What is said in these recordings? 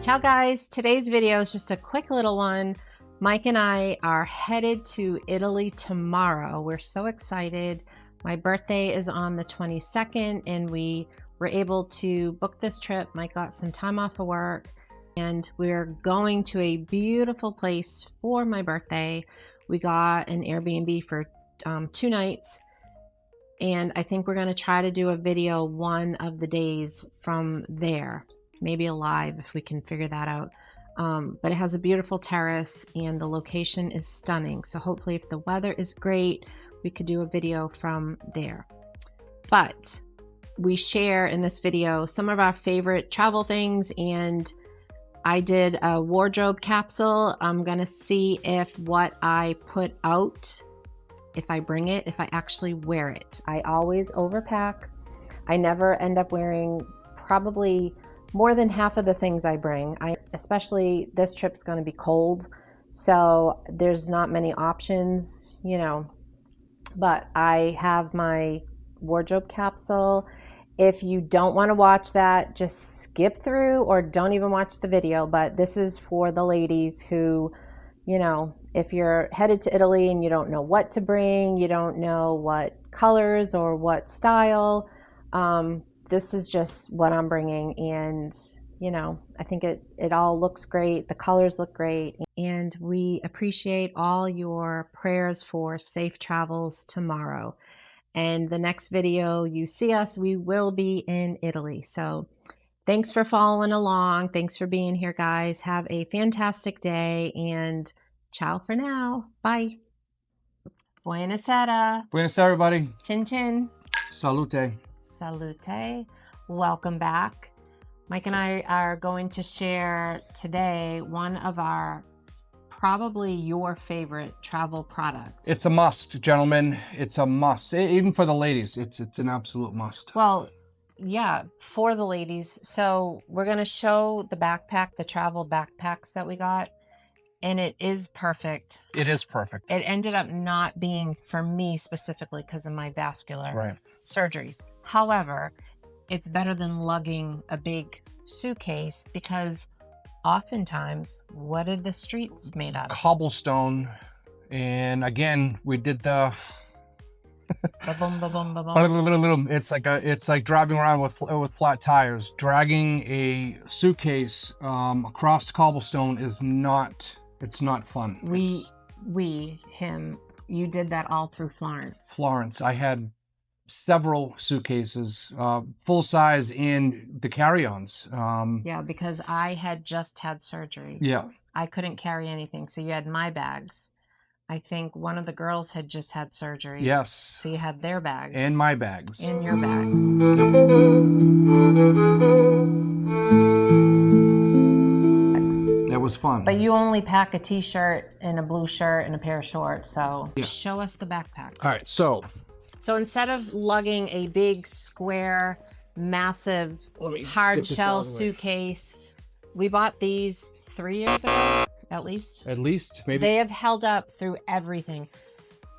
Ciao guys, today's video is just a quick little one. Mike and I are headed to Italy tomorrow. We're so excited. My birthday is on the 22nd and we were able to book this trip. Mike got some time off of work and we're going to a beautiful place for my birthday. We got an Airbnb for 2 nights and I think we're going to try to do a video one of the days from there. Maybe a live if we can figure that out. But it has a beautiful terrace and the location is stunning. So hopefully if the weather is great, we could do a video from there. But we share in this video some of our favorite travel things, and I did a wardrobe capsule. I'm gonna see if what I put out, if I bring it, if I actually wear it. I always overpack. I never end up wearing probably more than half of the things I bring. Especially this trip's going to be cold, so there's not many options, you know, but I have my wardrobe capsule. If you don't want to watch that, just skip through or don't even watch the video, but this is for the ladies who, you know, if you're headed to Italy and you don't know what to bring, you don't know what colors or what style, this is just what I'm bringing, and you know, I think it all looks great. The colors look great, and we appreciate all your prayers for safe travels tomorrow. And the next video you see us, we will be in Italy. So thanks for following along. Thanks for being here, guys. Have a fantastic day, and ciao for now. Bye. Buonasera. Buonasera, everybody. Chin chin. Salute. Salute. Welcome back. Mike and I are going to share today one of our, probably your favorite travel products. It's a must, gentlemen. It's a must. Even for the ladies, it's an absolute must. Well, yeah, for the ladies. So we're going to show the backpack, the travel backpacks that we got, and it is perfect. It is perfect. It ended up not being for me specifically because of my vascular surgeries. However, it's better than lugging a big suitcase, because oftentimes, what are the streets made out of? Cobblestone. And again, we did the it's like driving around with flat tires. Dragging a suitcase across cobblestone is not, it's not fun. You did that all through Florence. Florence. I had several suitcases, full size, in the carry-ons. Yeah, because I had just had surgery. Yeah. I couldn't carry anything, so you had my bags. I think one of the girls had just had surgery. Yes. So you had their bags. And my bags. And your bags. That was fun. But you only pack a t-shirt and a blue shirt and a pair of shorts, so yeah. Show us the backpack. All right, so instead of lugging a big, square, massive, hard shell suitcase, we bought these 3 years ago, at least. At least, maybe. They have held up through everything.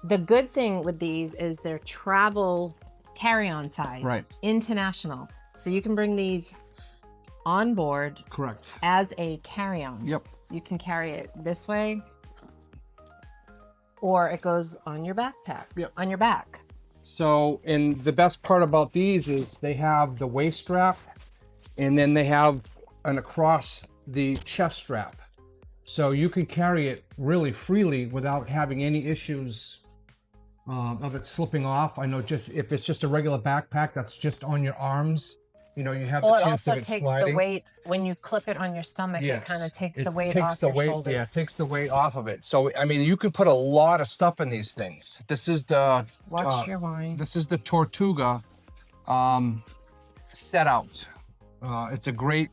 The good thing with these is they're travel carry-on size. Right. International. So you can bring these on board. Correct. As a carry-on. Yep. You can carry it this way, or it goes on your backpack. Yep. On your back. So, and the best part about these is they have the waist strap, and then they have an across the chest strap. So you can carry it really freely without having any issues of it slipping off. I know, just if it's just a regular backpack that's just on your arms, you know, you have the chance of it sliding. It also takes the weight when you clip it on your stomach. Yes. It kind of takes the weight off your shoulders. Yeah, it takes the weight off of it. So, I mean, you can put a lot of stuff in these things. This is the... Watch your wine. This is the Tortuga set out. It's a great...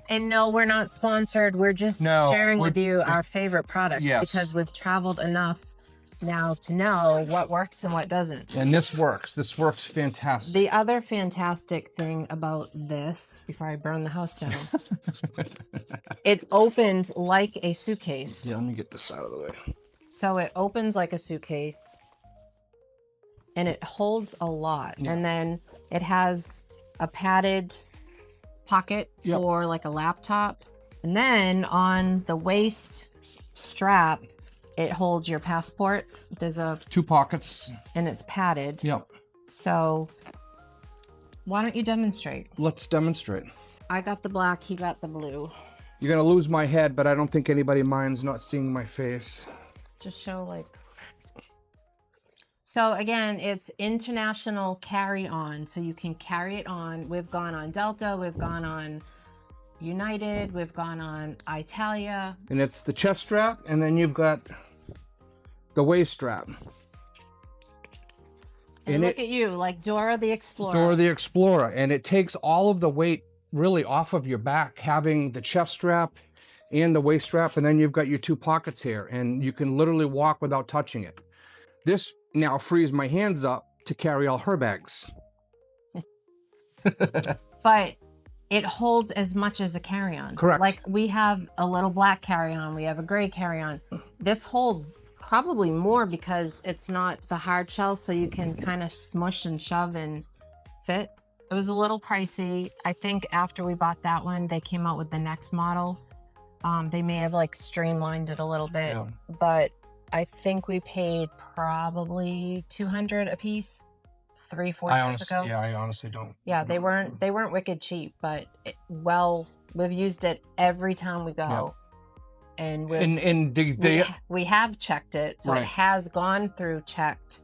And no, we're not sponsored. We're just sharing with you our favorite product. Yes. Because we've traveled enough now to know what works and what doesn't. And this works. This works fantastic. The other fantastic thing about this, before I burn the house down, it opens like a suitcase. Yeah, let me get this out of the way. So it opens like a suitcase and it holds a lot. Yeah. And then it has a padded pocket for like a laptop. And then on the waist strap, it holds your passport. There's a 2 pockets. And it's padded. Yep. So why don't you demonstrate? Let's demonstrate. I got the black, he got the blue. You're gonna lose my head, but I don't think anybody minds not seeing my face. Just show like. So again, it's international carry-on, so you can carry it on. We've gone on Delta, we've gone on United, we've gone on Italia. And it's the chest strap, and then you've got the waist strap. And look at you, like Dora the Explorer. Dora the Explorer, and it takes all of the weight really off of your back, having the chest strap and the waist strap, and then you've got your 2 pockets here, and you can literally walk without touching it. This now frees my hands up to carry all her bags. But it holds as much as a carry-on. Correct. Like we have a little black carry-on, we have a gray carry-on. This holds probably more because it's not the hard shell, so you can kind of smush and shove and fit. It was a little pricey. I think after we bought that one, they came out with the next model. They may have like streamlined it a little bit, Yeah. but I think we paid probably $200 a piece 3-4 years ago. Yeah, I honestly don't. Yeah, they weren't wicked cheap, but we've used it every time we go. Yeah. And we have checked it, so right. It has gone through checked.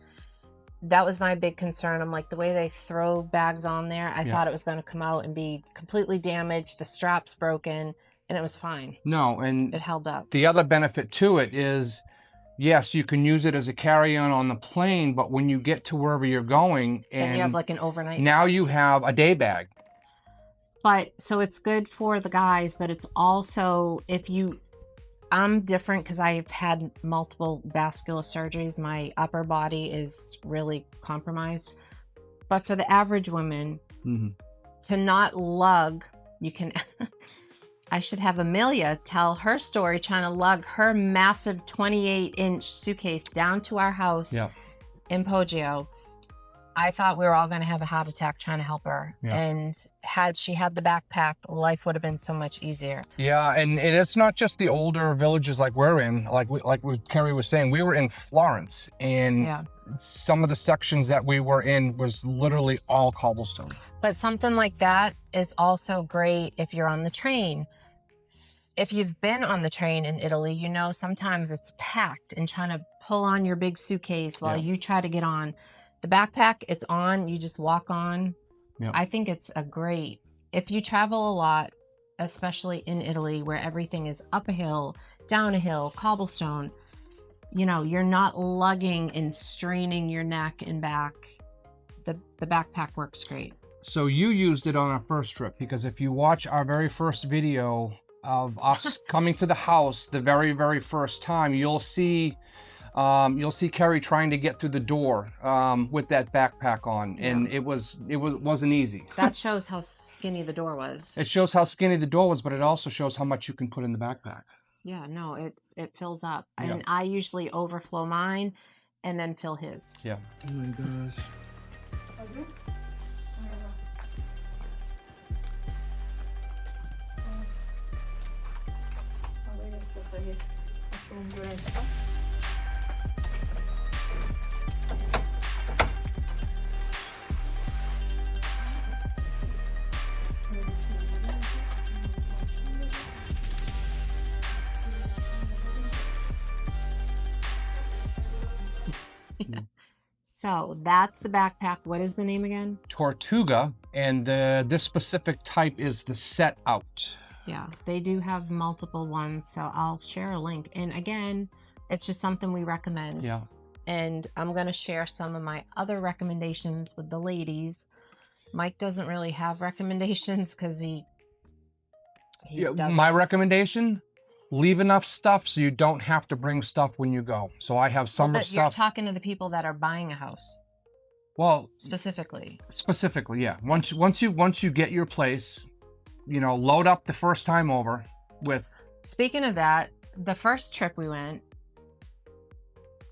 That was my big concern. I'm like, the way they throw bags on there, I thought it was going to come out and be completely damaged. The strap's broken, and it was fine. No, and it held up. The other benefit to it is, yes, you can use it as a carry-on on the plane, but when you get to wherever you're going, and you have like an overnight. Now you have a day bag. But so it's good for the guys, but it's also I'm different because I've had multiple vascular surgeries. My upper body is really compromised. But for the average woman, to not lug, you can. I should have Amelia tell her story trying to lug her massive 28-inch suitcase down to our house in Poggio. I thought we were all going to have a heart attack trying to help her. Yeah. And had she had the backpack, life would have been so much easier. Yeah, and it's not just the older villages like we're in. Like Kerri was saying, we were in Florence, and some of the sections that we were in was literally all cobblestone. But something like that is also great if you're on the train. If you've been on the train in Italy, you know sometimes it's packed, and trying to pull on your big suitcase while you try to get on. The backpack, it's on, you just walk on. Yep. I think it's if you travel a lot, especially in Italy where everything is up a hill, down a hill, cobblestone, you know, you're not lugging and straining your neck and back. The backpack works great. So you used it on our first trip, because if you watch our very first video of us coming to the house the very, very first time, you'll see Kerri trying to get through the door with that backpack on, and it wasn't easy. That shows how skinny the door was. It shows how skinny the door was, but it also shows how much you can put in the backpack. Yeah, no, it fills up. Yeah. And I usually overflow mine and then fill his. Yeah. Oh my gosh. So that's the backpack. What is the name again? Tortuga, and this specific type is the set out. Yeah, they do have multiple ones, so I'll share a link. And again, it's just something we recommend. Yeah. And I'm going to share some of my other recommendations with the ladies. Mike doesn't really have recommendations because he doesn't. My recommendation? Leave enough stuff so you don't have to bring stuff when you go. So I have summer stuff. You're talking to the people that are buying a house. Well, specifically, yeah. Once you get your place, you know, load up the first time over with. Speaking of that, the first trip we went,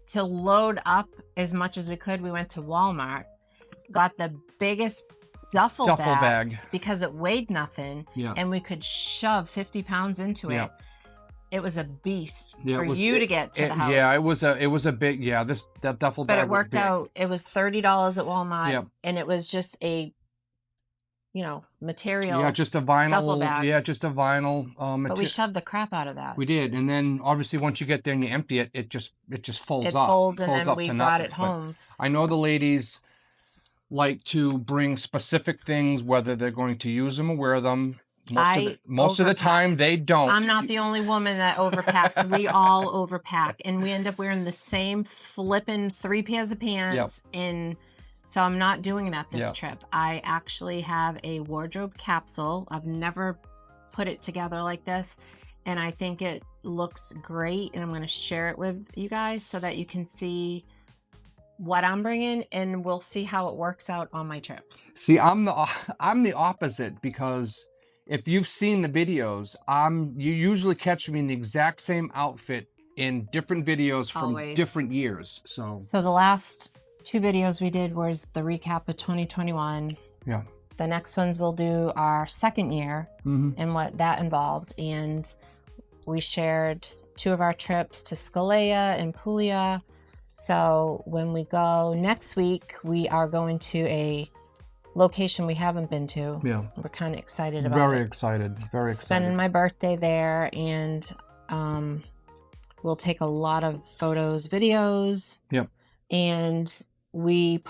to load up as much as we could, we went to Walmart, got the biggest duffel Duffel bag bag. because it weighed nothing, Yeah. and we could shove 50 pounds into Yeah. it. It was a beast Yeah, for you to get to the house. Yeah, it was a big, yeah, that duffel bag. But it worked out. It was $30 at Walmart. Yeah. And it was just a, material. Yeah, just a vinyl duffel bag. Yeah, just a vinyl material. But we shoved the crap out of that. We did, and then obviously once you get there and you empty it, it just folds up. It folds, and then up we to brought nothing. it home. But I know the ladies like to bring specific things, whether they're going to use them or wear them. Most of the time they don't. I'm not the only woman that overpacks. We all overpack, and we end up wearing the same flipping 3 pairs of pants. Yep. So I'm not doing that this trip. I actually have a wardrobe capsule. I've never put it together like this, and I think it looks great, and I'm going to share it with you guys so that you can see what I'm bringing, and we'll see how it works out on my trip. See, I'm the opposite, because if you've seen the videos, you usually catch me in the exact same outfit in different videos from different years. So the last 2 videos we did was the recap of 2021. Yeah. The next ones we'll do our second year and what that involved. And we shared 2 of our trips to Scalea and Puglia. So when we go next week, we are going to a location we haven't been to. Yeah. We're kind of excited about it. Very excited. Spending my birthday there, and we'll take a lot of photos, videos. Yep. And he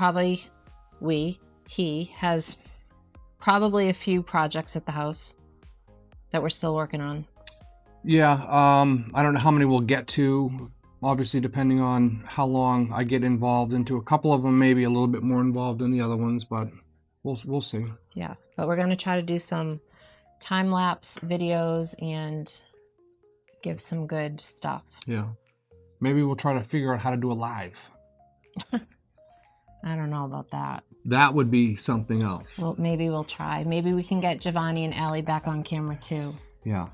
has probably a few projects at the house that we're still working on. Yeah, I don't know how many we'll get to, obviously depending on how long I get involved into. A couple of them maybe a little bit more involved than the other ones, but we'll see. Yeah, but we're going to try to do some time-lapse videos and give some good stuff. Yeah. Maybe we'll try to figure out how to do a live. I don't know about that. That would be something else. Well, maybe we'll try. Maybe we can get Giovanni and Ale back on camera too. Yeah.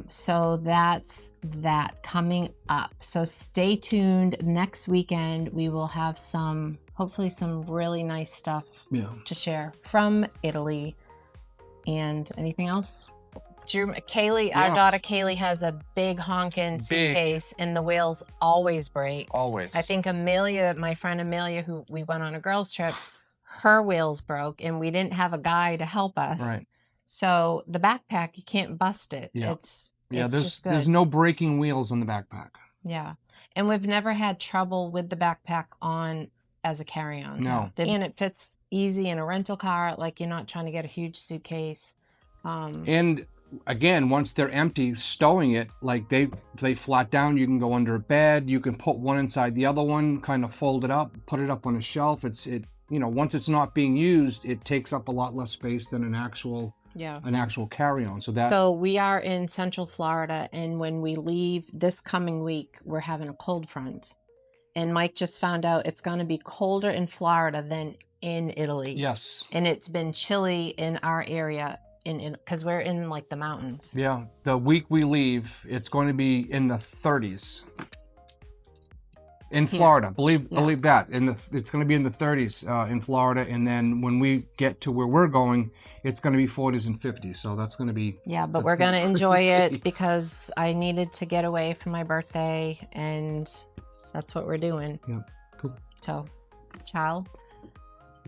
So that's that coming up. So stay tuned. Next weekend we will have hopefully some really nice stuff to share from Italy. And anything else? Kaylee, our daughter Kaylee has a big honkin' suitcase, and the wheels always break. Always. I think Amelia, my friend Amelia, who we went on a girls' trip, her wheels broke, and we didn't have a guy to help us. Right. So the backpack, you can't bust it. Yeah. It's just good. There's no breaking wheels on the backpack. Yeah. And we've never had trouble with the backpack on as a carry-on. No. And it fits easy in a rental car. Like, you're not trying to get a huge suitcase. And again, once they're empty, stowing it, like they flat down, you can go under a bed, you can put one inside the other one, kind of fold it up, put it up on a shelf. Once it's not being used, it takes up a lot less space than an actual carry-on. So we are in Central Florida, and when we leave this coming week, we're having a cold front. And Mike just found out it's going to be colder in Florida than in Italy. Yes. And it's been chilly in our area because we're in like the mountains. Yeah. The week we leave, it's going to be in the 30s. In Florida, believe that. It's going to be in the 30s in Florida, and then when we get to where we're going, it's going to be 40s and 50s. So that's going to be but we're going to enjoy it because I needed to get away for my birthday, and that's what we're doing. Yeah, cool. So, ciao.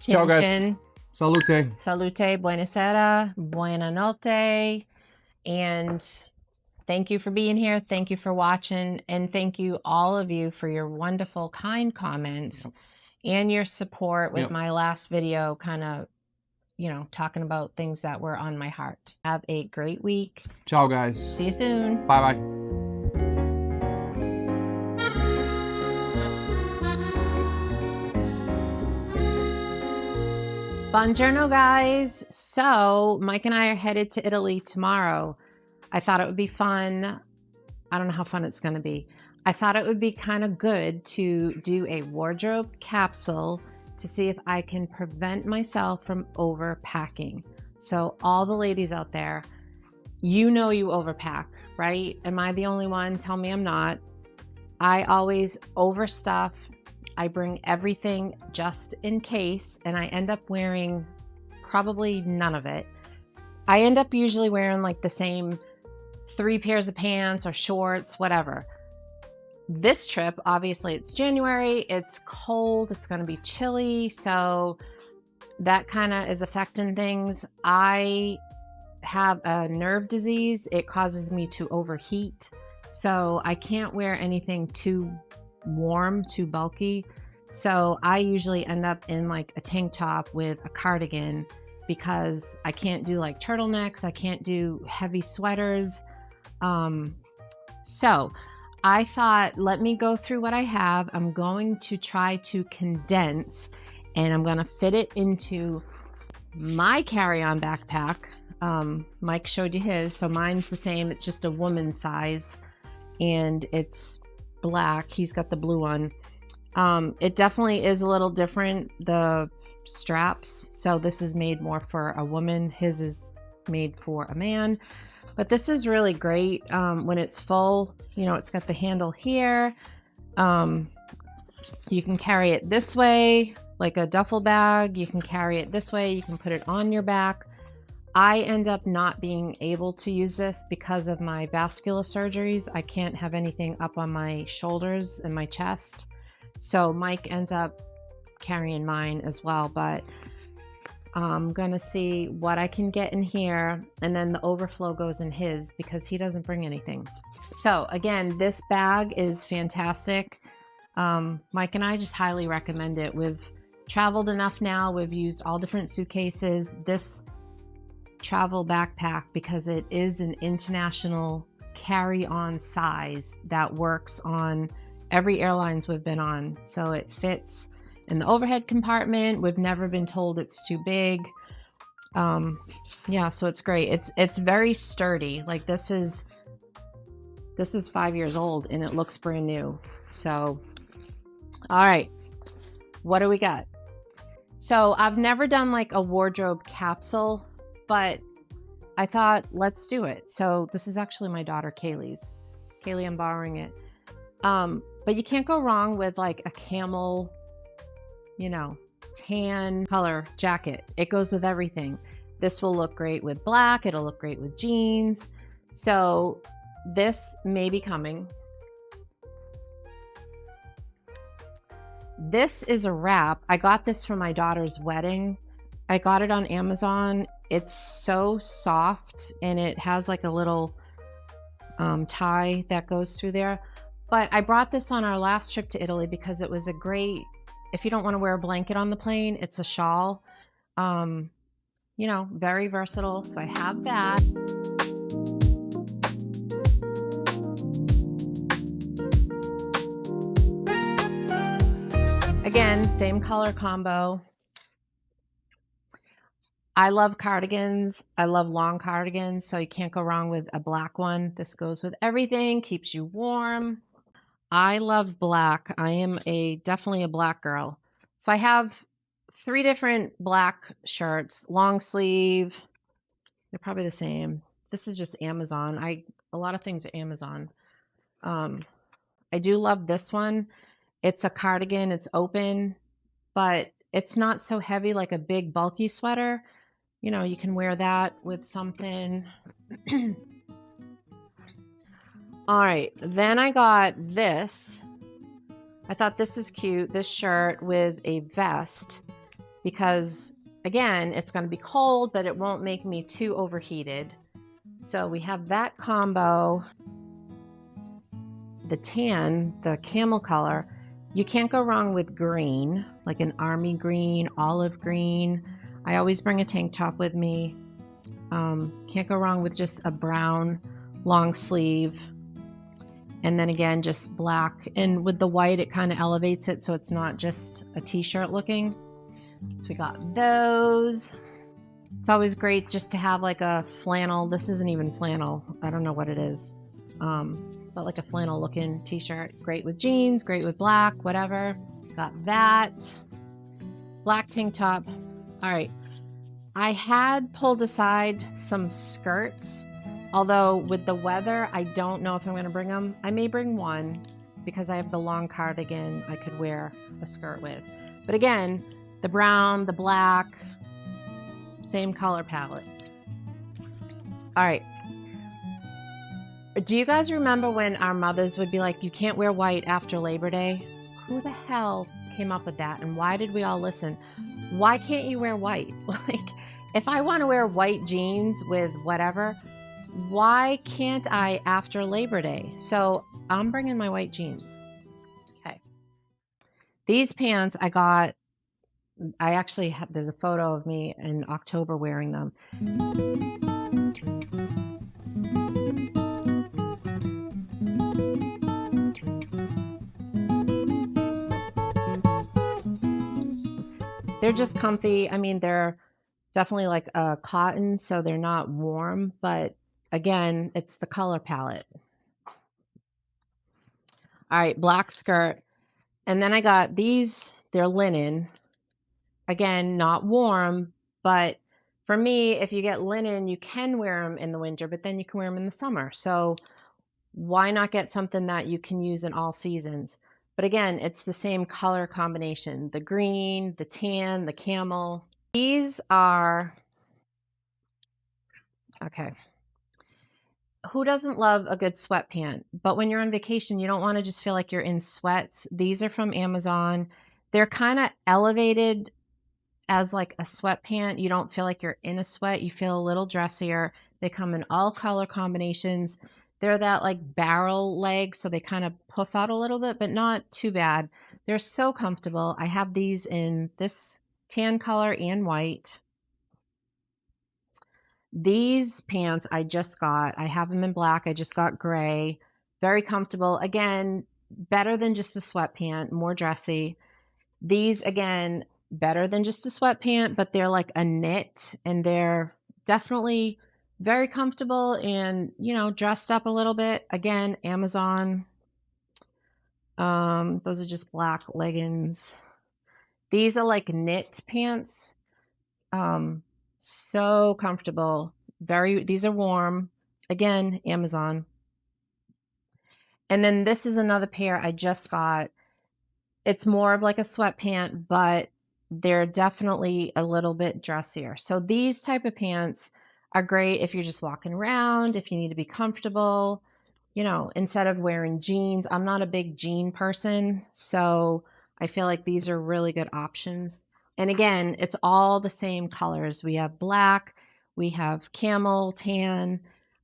Ciao, guys. Salute. Salute. Buonasera. Buonanotte. And thank you for being here. Thank you for watching. And thank you, all of you, for your wonderful, kind comments and your support with my last video, kind of, talking about things that were on my heart. Have a great week. Ciao, guys. See you soon. Bye-bye. Buongiorno, guys. So Mike and I are headed to Italy tomorrow. I thought it would be fun. I don't know how fun it's going to be. I thought it would be kind of good to do a wardrobe capsule to see if I can prevent myself from overpacking. So all the ladies out there, you overpack, right? Am I the only one? Tell me I'm not. I always overstuff. I bring everything just in case, and I end up wearing probably none of it. I end up usually wearing like the same 3 pairs of pants or shorts, whatever. This trip, obviously it's January, it's cold, it's gonna be chilly, so that kind of is affecting things. I have a nerve disease. It causes me to overheat. So I can't wear anything too warm, too bulky. So I usually end up in like a tank top with a cardigan because I can't do like turtlenecks. I can't do heavy sweaters. So I thought, let me go through what I have. I'm going to try to condense and I'm going to fit it into my carry-on backpack. Mike showed you his, so mine's the same. It's just a woman's size and it's black. He's got the blue one. It definitely is a little different, the straps. So this is made more for a woman. His is made for a man. But this is really great when it's full. You know, it's got the handle here. You can carry it this way, like a duffel bag. You can carry it this way. You can put it on your back. I end up not being able to use this because of my vascular surgeries. I can't have anything up on my shoulders and my chest. So Mike ends up carrying mine as well, but I'm gonna see what I can get in here, and then the overflow goes in his because he doesn't bring anything. So again, this bag is fantastic. Mike and I just highly recommend it. We've traveled enough now. We've used all different suitcases. This travel backpack, because it is an international carry-on size that works on every airlines we've been on. So it fits in the overhead compartment. We've never been told it's too big. Yeah, so it's great. It's very sturdy. Like this is 5 years old and it looks brand new. So, all right, what do we got? So I've never done like a wardrobe capsule, but I thought, let's do it. So this is actually my daughter Kaylee's. Kaylee, I'm borrowing it. But you can't go wrong with like a camel, you know, tan color jacket. It goes with everything. This will look great with black. It'll look great with jeans. So this may be coming. This is a wrap. I got this for my daughter's wedding. I got it on Amazon. It's so soft and it has like a little tie that goes through there. But I brought this on our last trip to Italy because it was a great, if you don't want to wear a blanket on the plane, it's a shawl. You know, very versatile. So I have that. Again, same color combo. I love cardigans. I love long cardigans, so you can't go wrong with a black one. This goes with everything, keeps you warm. I love black. I am definitely a black girl. So I have 3 different black shirts, long sleeve. They're probably the same. This is just Amazon. A lot of things are Amazon. I do love this one. It's a cardigan. It's open, but it's not so heavy like a big bulky sweater. You know, you can wear that with something. All right, then I got this. I thought this is cute, this shirt with a vest, because again, it's gonna be cold, but it won't make me too overheated. So we have that combo. The tan, the camel color, you can't go wrong with green, like an army green, olive green. I always bring a tank top with me. Can't go wrong with just a brown long sleeve. And then again, just black. And with the white, it kind of elevates it so it's not just a t-shirt looking. So we got those. It's always great just to have like a flannel. This isn't even flannel. I don't know what it is. But like a flannel looking t-shirt. Great with jeans, great with black, whatever. Got that. Black tank top. All right, I had pulled aside some skirts, although with the weather, I don't know if I'm gonna bring them. I may bring one because I have the long cardigan I could wear a skirt with. But again, the brown, the black, Same color palette. All right. Do you guys remember when our mothers would be like, you can't wear white after Labor Day? Who the hell came up with that? And why did we all listen? Why can't you wear white? Like, if I want to wear white jeans with whatever, why can't I after Labor Day? So I'm bringing my white jeans. Okay. These pants I got, I actually have, there's a photo of me in October wearing them. They're just comfy. I mean, they're definitely like a cotton, so they're not warm, but again, it's the color palette. All right, black skirt. And then I got these, they're linen. Again, not warm, but for me, if you get linen, you can wear them in the winter, but then you can wear them in the summer. So why not get something that you can use in all seasons? But again, it's the same color combination, the green, the tan, the camel. These are, okay. Who doesn't love a good sweatpant? But when you're on vacation, you don't want to just feel like you're in sweats. These are from Amazon. They're kind of elevated as like a sweatpant. You don't feel like you're in a sweat. You feel a little dressier. They come in all color combinations. They're that like barrel leg, so they kind of puff out a little bit, but not too bad. They're so comfortable. I have these in this tan color and white. These pants I just got. I have them in black. I just got gray. Very comfortable. Again, better than just a sweatpant, more dressy. These, again, better than just a sweatpant, but they're like a knit, and they're definitely very comfortable and, you know, dressed up a little bit. Again, Amazon. Those are just black leggings. These are like knit pants. So comfortable. These are warm. Again, Amazon. And then this is another pair I just got. It's more of like a sweatpant, but they're definitely a little bit dressier. So these type of pants are great if you're just walking around, if you need to be comfortable, you know, instead of wearing jeans. I'm not a big jean person, so I feel like these are really good options. And again, it's all the same colors. We have black, we have camel, tan,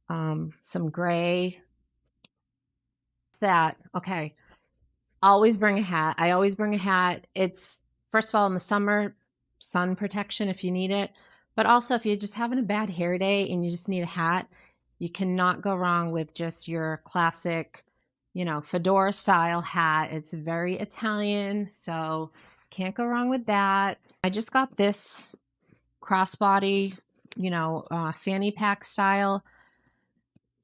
some gray. That, okay. Always bring a hat. I always bring a hat. It's, first of all, in the summer, sun protection if you need it. But also, if you're just having a bad hair day and you just need a hat, you cannot go wrong with just your classic, you know, fedora style hat. It's very Italian, so can't go wrong with that. I just got this crossbody, you know, fanny pack style.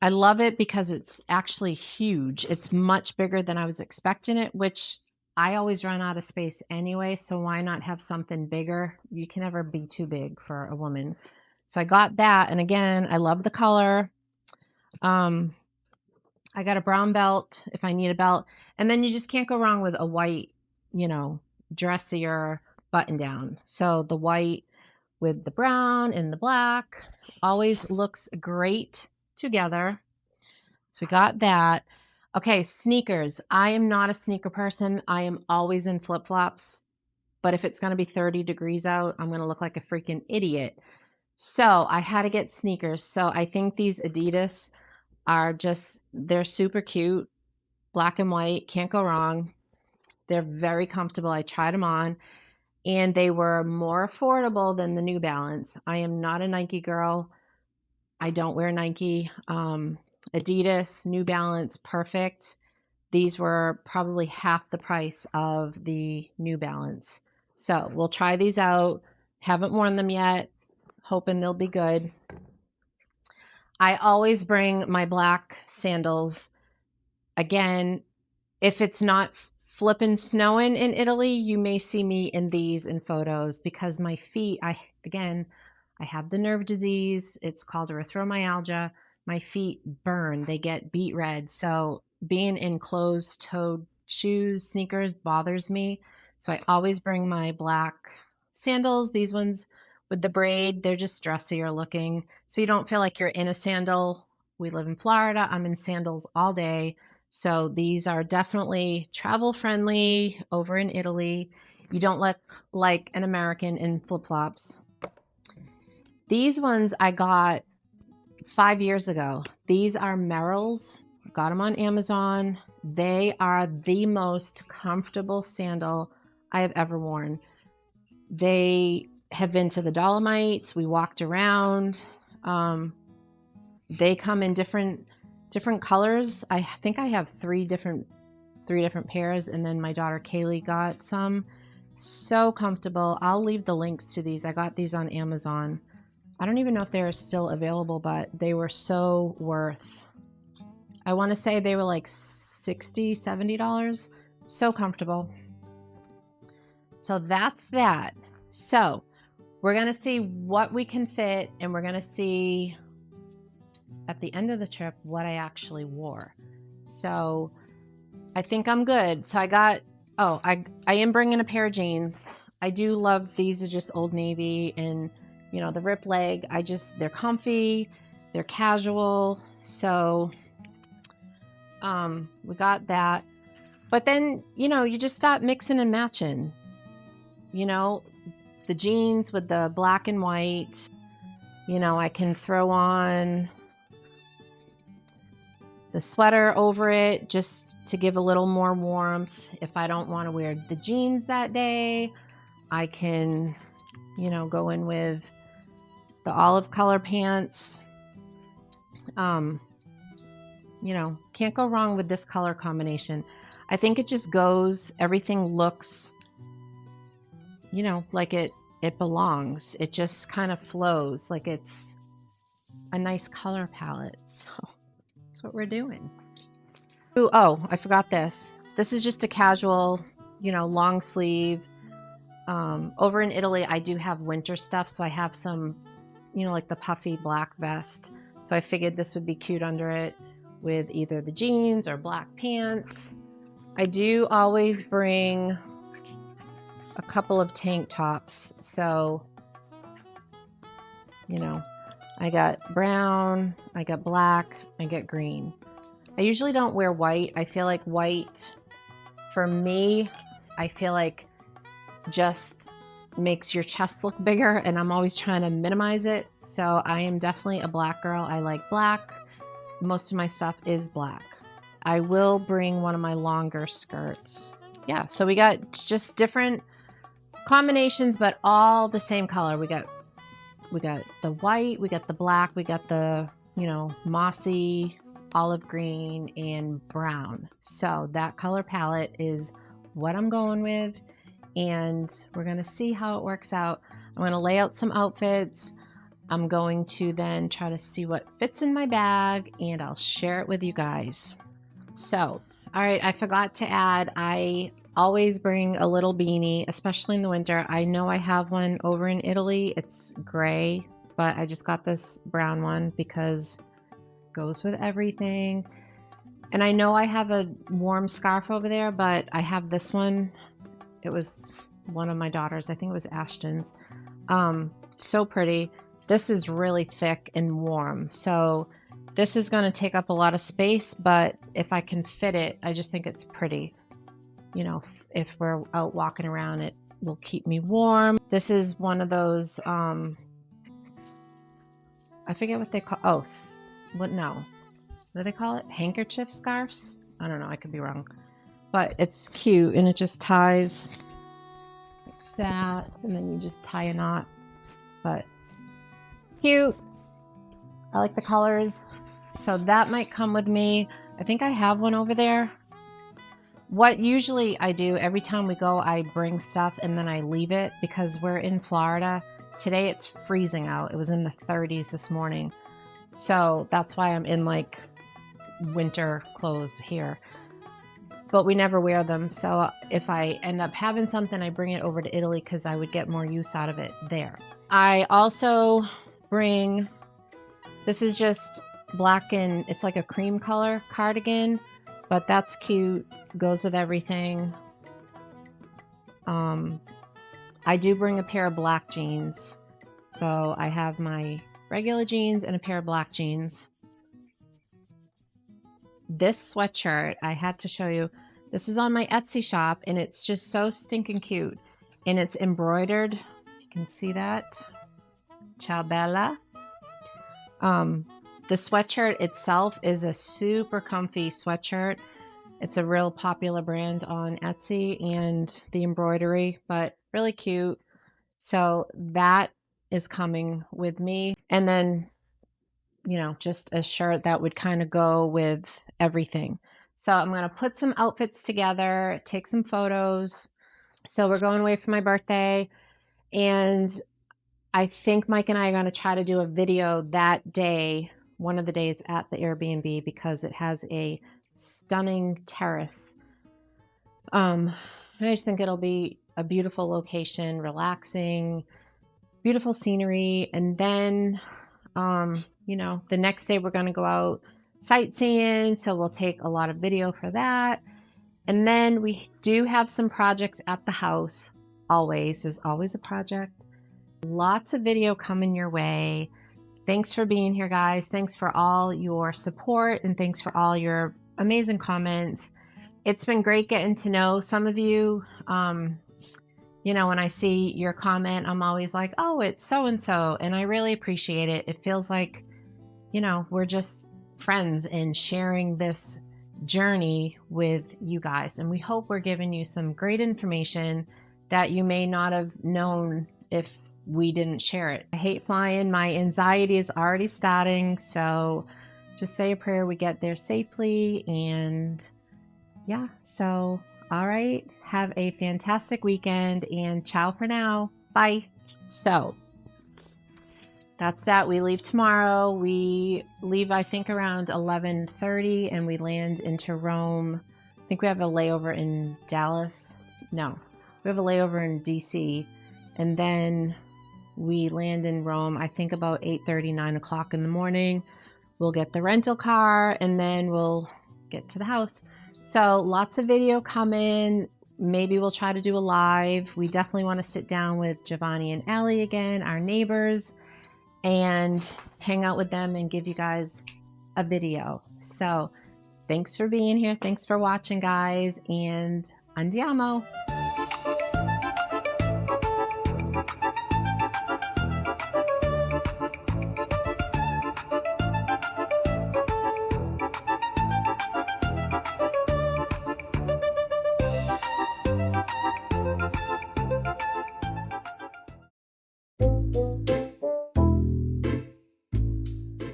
I love it because it's actually huge. It's much bigger than I was expecting it, which I always run out of space anyway, so why not have something bigger? You can never be too big for a woman. So I got that, and again, I love the color. I got a brown belt if I need a belt, and then you just can't go wrong with a white, you know, dressier button down. So the white with the brown and the black always looks great together. So we got that. Okay, sneakers. I am not a sneaker person. I am always in flip-flops. But if it's going to be 30 degrees out, I'm going to look like a freaking idiot. So I had to get sneakers. So I think these Adidas are just, they're super cute. Black and white, can't go wrong. They're very comfortable. I tried them on, and they were more affordable than the New Balance. I am not a Nike girl. I don't wear Nike. Adidas, New Balance, perfect. These were probably half the price of the New Balance. So we'll try these out. Haven't worn them yet. Hoping they'll be good. I always bring my black sandals. Again, if it's not flipping snowing in Italy, you may see me in these in photos because my feet, I have the nerve disease. It's called erythromyalgia. My feet burn. They get beet red. So being in closed-toed shoes, sneakers bothers me. So I always bring my black sandals. These ones with the braid. They're just dressier looking, so you don't feel like you're in a sandal. We live in Florida. I'm in sandals all day. So these are definitely travel friendly over in Italy. You don't look like an American in flip-flops. These ones I got 5 years ago. These are Merrell's. Got them on Amazon. They are the most comfortable sandal I have ever worn. They have been to the Dolomites. We walked around. They come in different colors. I think I have three different pairs, and then my daughter Kaylee got some. So comfortable. I'll leave the links to these. I got these on Amazon. I don't even know if they're still available, but they were so worth. I want to say they were like $60, $70. So comfortable. So that's that. So we're going to see what we can fit, and we're going to see at the end of the trip what I actually wore. So I think I'm good. So I got, I am bringing a pair of jeans. I do love these. Are just Old Navy, and you know, the rip leg. They're comfy, they're casual. So we got that. But then, you know, you just stop mixing and matching. You know, the jeans with the black and white. You know, I can throw on the sweater over it just to give a little more warmth. If I don't want to wear the jeans that day, I can, you know, go in with the olive color pants. You know, can't go wrong with this color combination. I think it just goes, everything looks, you know, like it belongs. It just kind of flows like it's a nice color palette. So that's what we're doing. Ooh, oh, I forgot this. This is just a casual, you know, long sleeve. Over in Italy, I do have winter stuff. So I have some, you know, like the puffy black vest. So I figured this would be cute under it with either the jeans or black pants. I do always bring a couple of tank tops. So, you know, I got brown, I got black, I got green. I usually don't wear white. I feel like white, for me, I feel like just makes your chest look bigger, and I'm always trying to minimize it. So I am definitely a black girl. I like black. Most of my stuff is black. I will bring one of my longer skirts. Yeah, so we got just different combinations, but all the same color. We got the white, we got the black, we got the, you know, mossy, olive green, and brown. So that color palette is what I'm going with, and we're gonna see how it works out. I'm gonna lay out some outfits. I'm going to then try to see what fits in my bag, and I'll share it with you guys. So, all right, I forgot to add, I always bring a little beanie, especially in the winter. I know I have one over in Italy. It's gray, but I just got this brown one because it goes with everything. And I know I have a warm scarf over there, but I have this one. It was one of my daughters. I think it was Ashton's. So pretty. This is really thick and warm. So this is going to take up a lot of space, but if I can fit it, I just think it's pretty. You know, if we're out walking around, it will keep me warm. This is one of those, I forget what they call, what do they call it? Handkerchief scarves? I don't know, I could be wrong. But it's cute, and it just ties like that, and then you just tie a knot. But cute. I like the colors. So that might come with me. I think I have one over there. What usually I do every time we go, I bring stuff and then I leave it because we're in Florida. Today it's freezing out. It was in the 30s this morning. So that's why I'm in like winter clothes here. But we never wear them. So if I end up having something, I bring it over to Italy because I would get more use out of it there. I also bring, this is just black and it's like a cream color cardigan, but that's cute. Goes with everything. I do bring a pair of black jeans. So I have my regular jeans and a pair of black jeans. This sweatshirt, I had to show you. This is on my Etsy shop, and it's just so stinking cute. And it's embroidered. You can see that. Ciao Bella. The sweatshirt itself is a super comfy sweatshirt. It's a real popular brand on Etsy, and the embroidery, but really cute. So that is coming with me. And then, you know, just a shirt that would kind of go with everything. So I'm going to put some outfits together, take some photos. So we're going away for my birthday, and I think Mike and I are going to try to do a video that day, one of the days at the Airbnb, because it has a stunning terrace. I just think it'll be a beautiful location, relaxing, beautiful scenery. And then, you know, the next day we're going to go out sightseeing. So we'll take a lot of video for that. And then we do have some projects at the house. Always, there's always a project. Lots of video coming your way. Thanks for being here, guys. Thanks for all your support, and thanks for all your amazing comments. It's been great getting to know some of you. You know, when I see your comment, I'm always like, oh, it's so-and-so, and I really appreciate it. It feels like, you know, we're just friends and sharing this journey with you guys. And we hope we're giving you some great information that you may not have known if we didn't share it. I hate flying. My anxiety is already starting. So just say a prayer we get there safely. And yeah, so all right. Have a fantastic weekend, and ciao for now. Bye. So that's that. We leave tomorrow. We leave, I think, around 11:30, and we land into Rome. I think we have a layover in Dallas. No, we have a layover in DC, and then we land in Rome, I think about 8:30, 9 o'clock in the morning. We'll get the rental car, and then we'll get to the house. So lots of video coming. Maybe we'll try to do a live. We definitely want to sit down with Giovanni and Ale again, our neighbors, and hang out with them and give you guys a video. So thanks for being here. Thanks for watching, guys, and andiamo.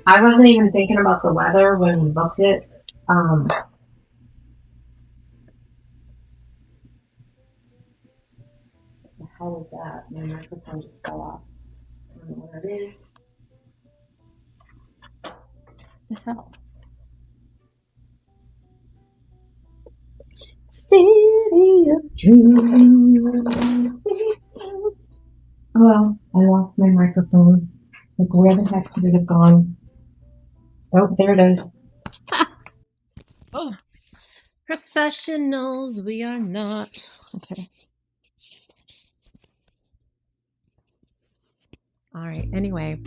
I wasn't even thinking about the weather when we booked it. The hell was that? My microphone just fell off. I don't know what it is. The hell? City of Dreams. Oh, I lost my microphone. Like, where the heck did it have gone? Oh, there it is. Oh, professionals, we are not. Okay. All right. Anyway.